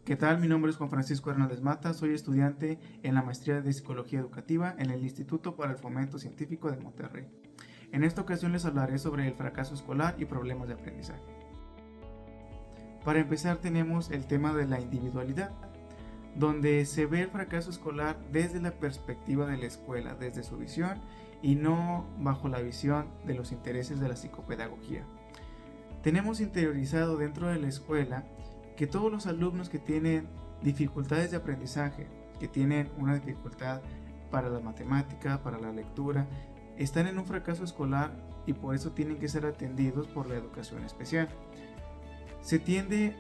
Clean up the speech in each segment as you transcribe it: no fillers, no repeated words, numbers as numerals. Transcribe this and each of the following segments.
¿Qué tal? Mi nombre es Juan Francisco Hernández Mata, soy estudiante en la maestría de Psicología Educativa en el Instituto para el Fomento Científico de Monterrey. En esta ocasión les hablaré sobre el fracaso escolar y problemas de aprendizaje. Para empezar tenemos el tema de la individualidad, donde se ve el fracaso escolar desde la perspectiva de la escuela, desde su visión y no bajo la visión de los intereses de la psicopedagogía. Tenemos interiorizado dentro de la escuela que todos los alumnos que tienen dificultades de aprendizaje, que tienen una dificultad para la matemática, para la lectura, están en un fracaso escolar y por eso tienen que ser atendidos por la educación especial. Se tiene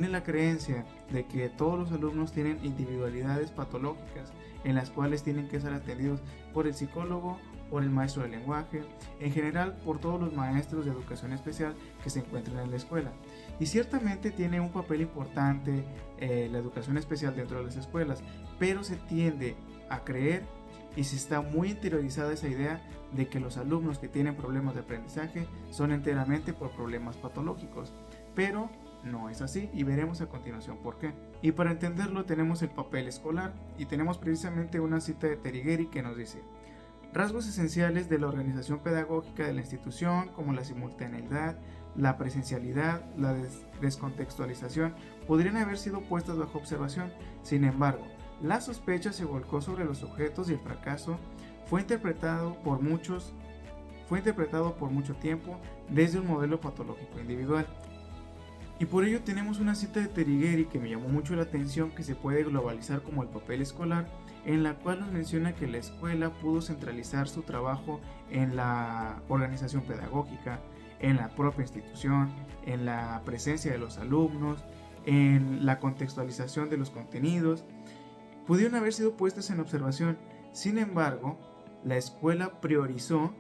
la creencia de que todos los alumnos tienen individualidades patológicas en las cuales tienen que ser atendidos por el psicólogo, por el maestro de lenguaje, en general por todos los maestros de educación especial que se encuentran en la escuela. Y ciertamente tiene un papel importante la educación especial dentro de las escuelas, pero se tiende a creer y se está muy interiorizada esa idea de que los alumnos que tienen problemas de aprendizaje son enteramente por problemas patológicos, pero no es así y veremos a continuación por qué. Y para entenderlo tenemos el papel escolar y tenemos precisamente una cita de Terigueri que nos dice: rasgos esenciales de la organización pedagógica de la institución, como la simultaneidad, la presencialidad, la descontextualización, podrían haber sido puestas bajo observación. Sin embargo, la sospecha se volcó sobre los sujetos y el fracaso fue interpretado por mucho tiempo desde un modelo patológico individual. Y por ello tenemos una cita de Terigueri que me llamó mucho la atención, que se puede globalizar como el papel escolar, en la cual nos menciona que la escuela pudo centralizar su trabajo en la organización pedagógica, en la propia institución, en la presencia de los alumnos, en la contextualización de los contenidos. Pudieron haber sido puestas en observación. Sin embargo, la escuela priorizó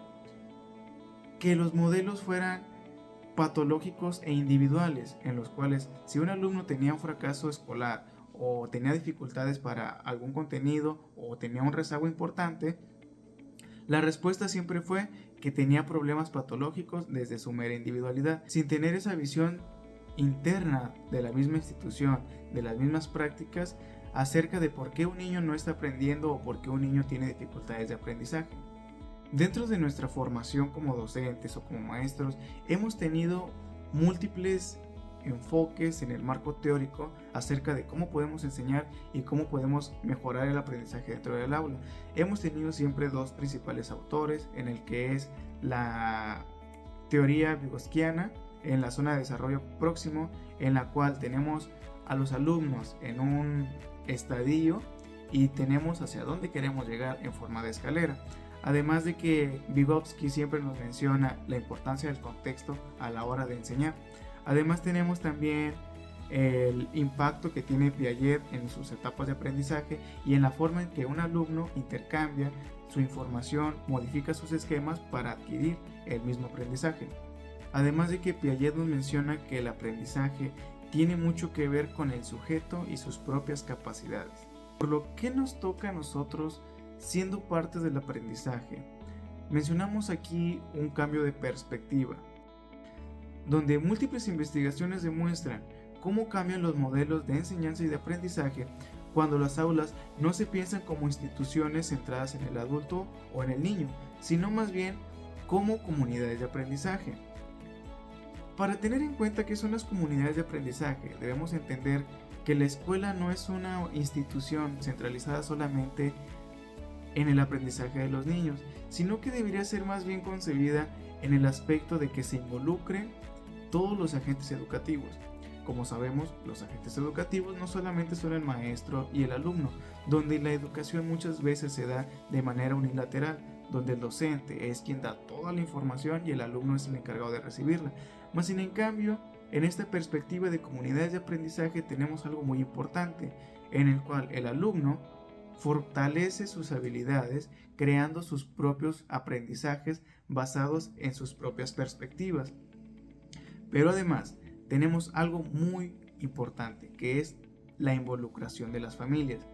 que los modelos fueran patológicos e individuales, en los cuales si un alumno tenía un fracaso escolar o tenía dificultades para algún contenido o tenía un rezago importante, la respuesta siempre fue que tenía problemas patológicos desde su mera individualidad, sin tener esa visión interna de la misma institución, de las mismas prácticas, acerca de por qué un niño no está aprendiendo o por qué un niño tiene dificultades de aprendizaje. Dentro de nuestra formación como docentes o como maestros, hemos tenido múltiples enfoques en el marco teórico acerca de cómo podemos enseñar y cómo podemos mejorar el aprendizaje dentro del aula. Hemos tenido siempre dos principales autores, en el que es la teoría vygotskiana en la zona de desarrollo próximo, en la cual tenemos a los alumnos en un estadio y tenemos hacia dónde queremos llegar en forma de escalera. Además de que Vygotsky siempre nos menciona la importancia del contexto a la hora de enseñar. Además tenemos también el impacto que tiene Piaget en sus etapas de aprendizaje y en la forma en que un alumno intercambia su información, modifica sus esquemas para adquirir el mismo aprendizaje. Además de que Piaget nos menciona que el aprendizaje tiene mucho que ver con el sujeto y sus propias capacidades. Por lo que nos toca a nosotros siendo parte del aprendizaje. Mencionamos aquí un cambio de perspectiva, donde múltiples investigaciones demuestran cómo cambian los modelos de enseñanza y de aprendizaje cuando las aulas no se piensan como instituciones centradas en el adulto o en el niño, sino más bien como comunidades de aprendizaje. Para tener en cuenta qué son las comunidades de aprendizaje, debemos entender que la escuela no es una institución centralizada solamente en el aprendizaje de los niños, sino que debería ser más bien concebida en el aspecto de que se involucren todos los agentes educativos. Como sabemos, los agentes educativos no solamente son el maestro y el alumno, donde la educación muchas veces se da de manera unilateral, donde el docente es quien da toda la información y el alumno es el encargado de recibirla. Más sin en cambio, en esta perspectiva de comunidades de aprendizaje tenemos algo muy importante, en el cual el alumno fortalece sus habilidades creando sus propios aprendizajes basados en sus propias perspectivas. Pero además tenemos algo muy importante, que es la involucración de las familias.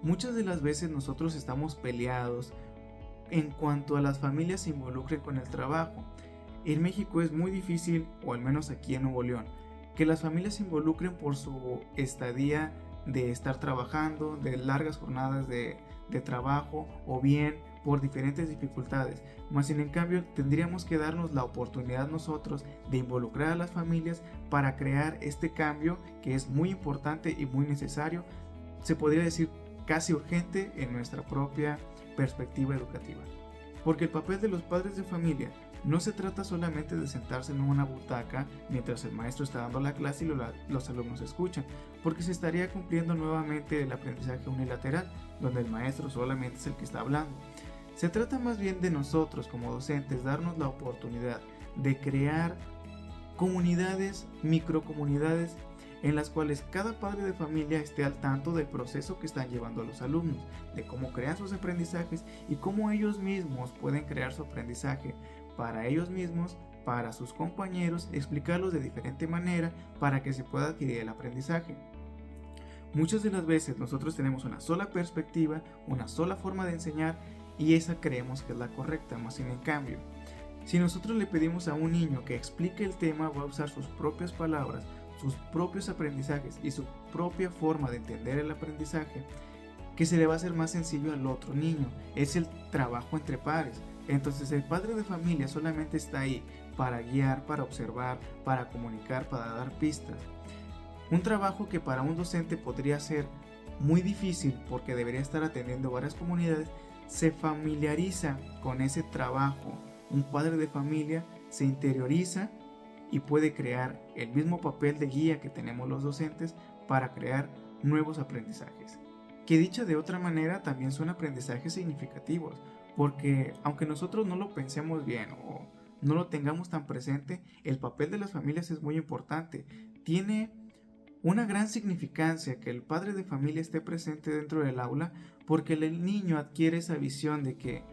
Muchas de las veces nosotros estamos peleados en cuanto a las familias se involucren con el trabajo. En México es muy difícil, o al menos aquí en Nuevo León, que las familias se involucren por su estadía de estar trabajando, de largas jornadas de trabajo o bien por diferentes dificultades. Más sin en cambio tendríamos que darnos la oportunidad nosotros de involucrar a las familias para crear este cambio que es muy importante y muy necesario, se podría decir casi urgente en nuestra propia perspectiva educativa. Porque el papel de los padres de familia no se trata solamente de sentarse en una butaca mientras el maestro está dando la clase y los alumnos escuchan, porque se estaría cumpliendo nuevamente el aprendizaje unilateral, donde el maestro solamente es el que está hablando. Se trata más bien de nosotros como docentes darnos la oportunidad de crear comunidades, microcomunidades, en las cuales cada padre de familia esté al tanto del proceso que están llevando a los alumnos, de cómo crean sus aprendizajes y cómo ellos mismos pueden crear su aprendizaje para ellos mismos, para sus compañeros, explicarlos de diferente manera para que se pueda adquirir el aprendizaje. Muchas de las veces nosotros tenemos una sola perspectiva, una sola forma de enseñar y esa creemos que es la correcta, más sin en cambio, si nosotros le pedimos a un niño que explique el tema, va a usar sus propias palabras, sus propios aprendizajes y su propia forma de entender el aprendizaje, que se le va a hacer más sencillo al otro niño. Es el trabajo entre pares. Entonces el padre de familia solamente está ahí para guiar, para observar, para comunicar, para dar pistas. Un trabajo que para un docente podría ser muy difícil porque debería estar atendiendo varias comunidades, se familiariza con ese trabajo. Un padre de familia se interioriza y puede crear el mismo papel de guía que tenemos los docentes para crear nuevos aprendizajes. Que dicho de otra manera también son aprendizajes significativos, porque aunque nosotros no lo pensemos bien o no lo tengamos tan presente, el papel de las familias es muy importante. Tiene una gran significancia que el padre de familia esté presente dentro del aula porque el niño adquiere esa visión de que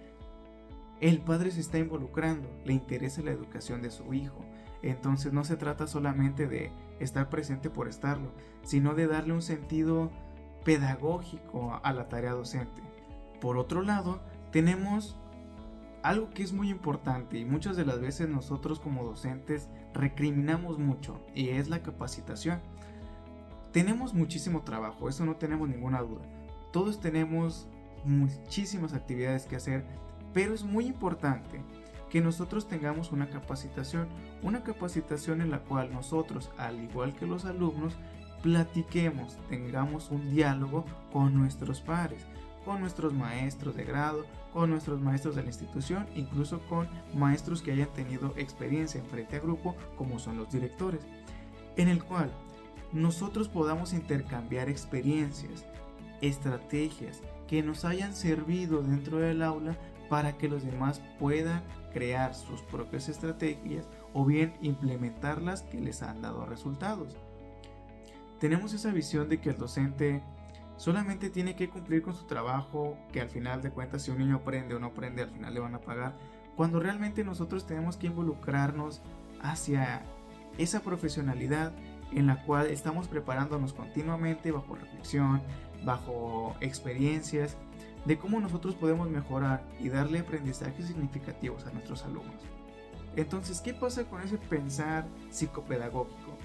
el padre se está involucrando, le interesa la educación de su hijo. Entonces no se trata solamente de estar presente por estarlo, sino de darle un sentido pedagógico a la tarea docente. Por otro lado, tenemos algo que es muy importante y muchas de las veces nosotros como docentes recriminamos mucho y es la capacitación. Tenemos muchísimo trabajo, eso no tenemos ninguna duda. Todos tenemos muchísimas actividades que hacer, pero es muy importante que nosotros tengamos una capacitación en la cual nosotros, al igual que los alumnos, platiquemos, tengamos un diálogo con nuestros pares, con nuestros maestros de grado, con nuestros maestros de la institución, incluso con maestros que hayan tenido experiencia en frente a grupo, como son los directores, en el cual nosotros podamos intercambiar experiencias, estrategias que nos hayan servido dentro del aula para que los demás puedan crear sus propias estrategias o bien implementarlas que les han dado resultados. Tenemos esa visión de que el docente solamente tiene que cumplir con su trabajo, que al final de cuentas si un niño aprende o no aprende al final le van a pagar, cuando realmente nosotros tenemos que involucrarnos hacia esa profesionalidad en la cual estamos preparándonos continuamente bajo reflexión, bajo experiencias, de cómo nosotros podemos mejorar y darle aprendizajes significativos a nuestros alumnos. Entonces, ¿qué pasa con ese pensar psicopedagógico?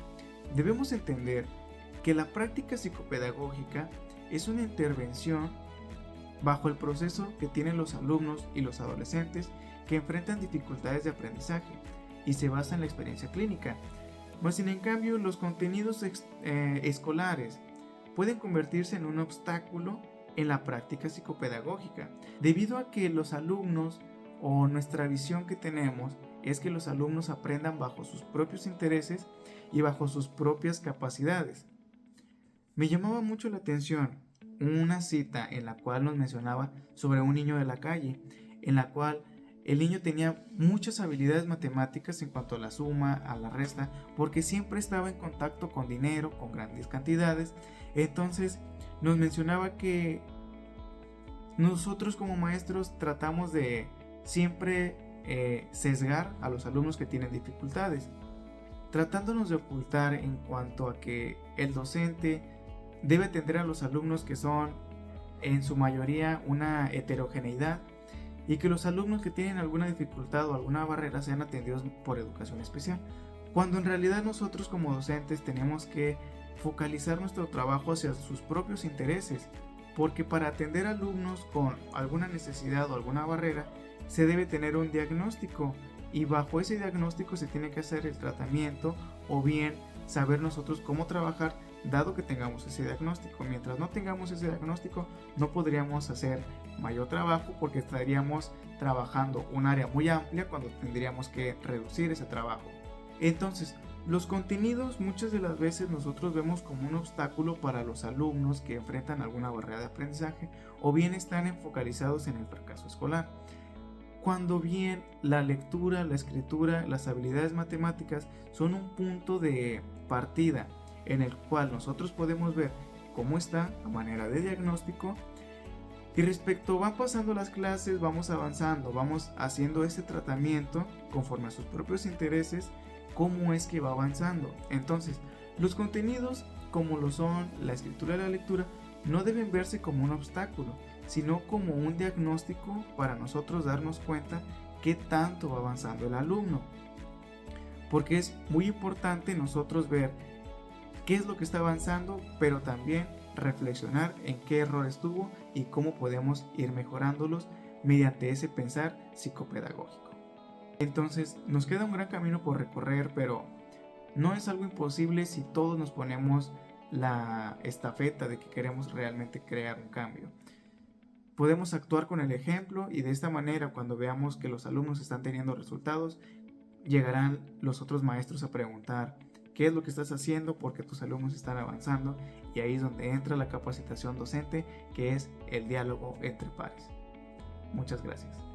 Debemos entender que la práctica psicopedagógica es una intervención bajo el proceso que tienen los alumnos y los adolescentes que enfrentan dificultades de aprendizaje y se basa en la experiencia clínica. Mas sin en cambio, los contenidos escolares pueden convertirse en un obstáculo en la práctica psicopedagógica, debido a que los alumnos o nuestra visión que tenemos es que los alumnos aprendan bajo sus propios intereses y bajo sus propias capacidades. Me llamaba mucho la atención una cita en la cual nos mencionaba sobre un niño de la calle, en la cual el niño tenía muchas habilidades matemáticas en cuanto a la suma, a la resta, porque siempre estaba en contacto con dinero, con grandes cantidades. Entonces nos mencionaba que nosotros como maestros tratamos de siempre sesgar a los alumnos que tienen dificultades, tratándonos de ocultar en cuanto a que el docente debe atender a los alumnos que son en su mayoría una heterogeneidad y que los alumnos que tienen alguna dificultad o alguna barrera sean atendidos por educación especial, cuando en realidad nosotros como docentes tenemos que focalizar nuestro trabajo hacia sus propios intereses, porque para atender a alumnos con alguna necesidad o alguna barrera se debe tener un diagnóstico, y bajo ese diagnóstico se tiene que hacer el tratamiento o bien saber nosotros cómo trabajar dado que tengamos ese diagnóstico. Mientras no tengamos ese diagnóstico no podríamos hacer mayor trabajo porque estaríamos trabajando un área muy amplia cuando tendríamos que reducir ese trabajo. Entonces, los contenidos muchas de las veces nosotros vemos como un obstáculo para los alumnos que enfrentan alguna barrera de aprendizaje o bien están focalizados en el fracaso escolar. Cuando bien la lectura, la escritura, las habilidades matemáticas son un punto de partida en el cual nosotros podemos ver cómo está a manera de diagnóstico, y respecto van pasando las clases, vamos avanzando, vamos haciendo este tratamiento conforme a sus propios intereses, cómo es que va avanzando. Entonces, los contenidos como lo son la escritura y la lectura no deben verse como un obstáculo, sino como un diagnóstico para nosotros darnos cuenta qué tanto va avanzando el alumno. Porque es muy importante nosotros ver qué es lo que está avanzando, pero también reflexionar en qué errores tuvo y cómo podemos ir mejorándolos mediante ese pensar psicopedagógico. Entonces nos queda un gran camino por recorrer, pero no es algo imposible si todos nos ponemos la estafeta de que queremos realmente crear un cambio. Podemos actuar con el ejemplo y de esta manera, cuando veamos que los alumnos están teniendo resultados, llegarán los otros maestros a preguntar qué es lo que estás haciendo porque tus alumnos están avanzando, y ahí es donde entra la capacitación docente, que es el diálogo entre pares. Muchas gracias.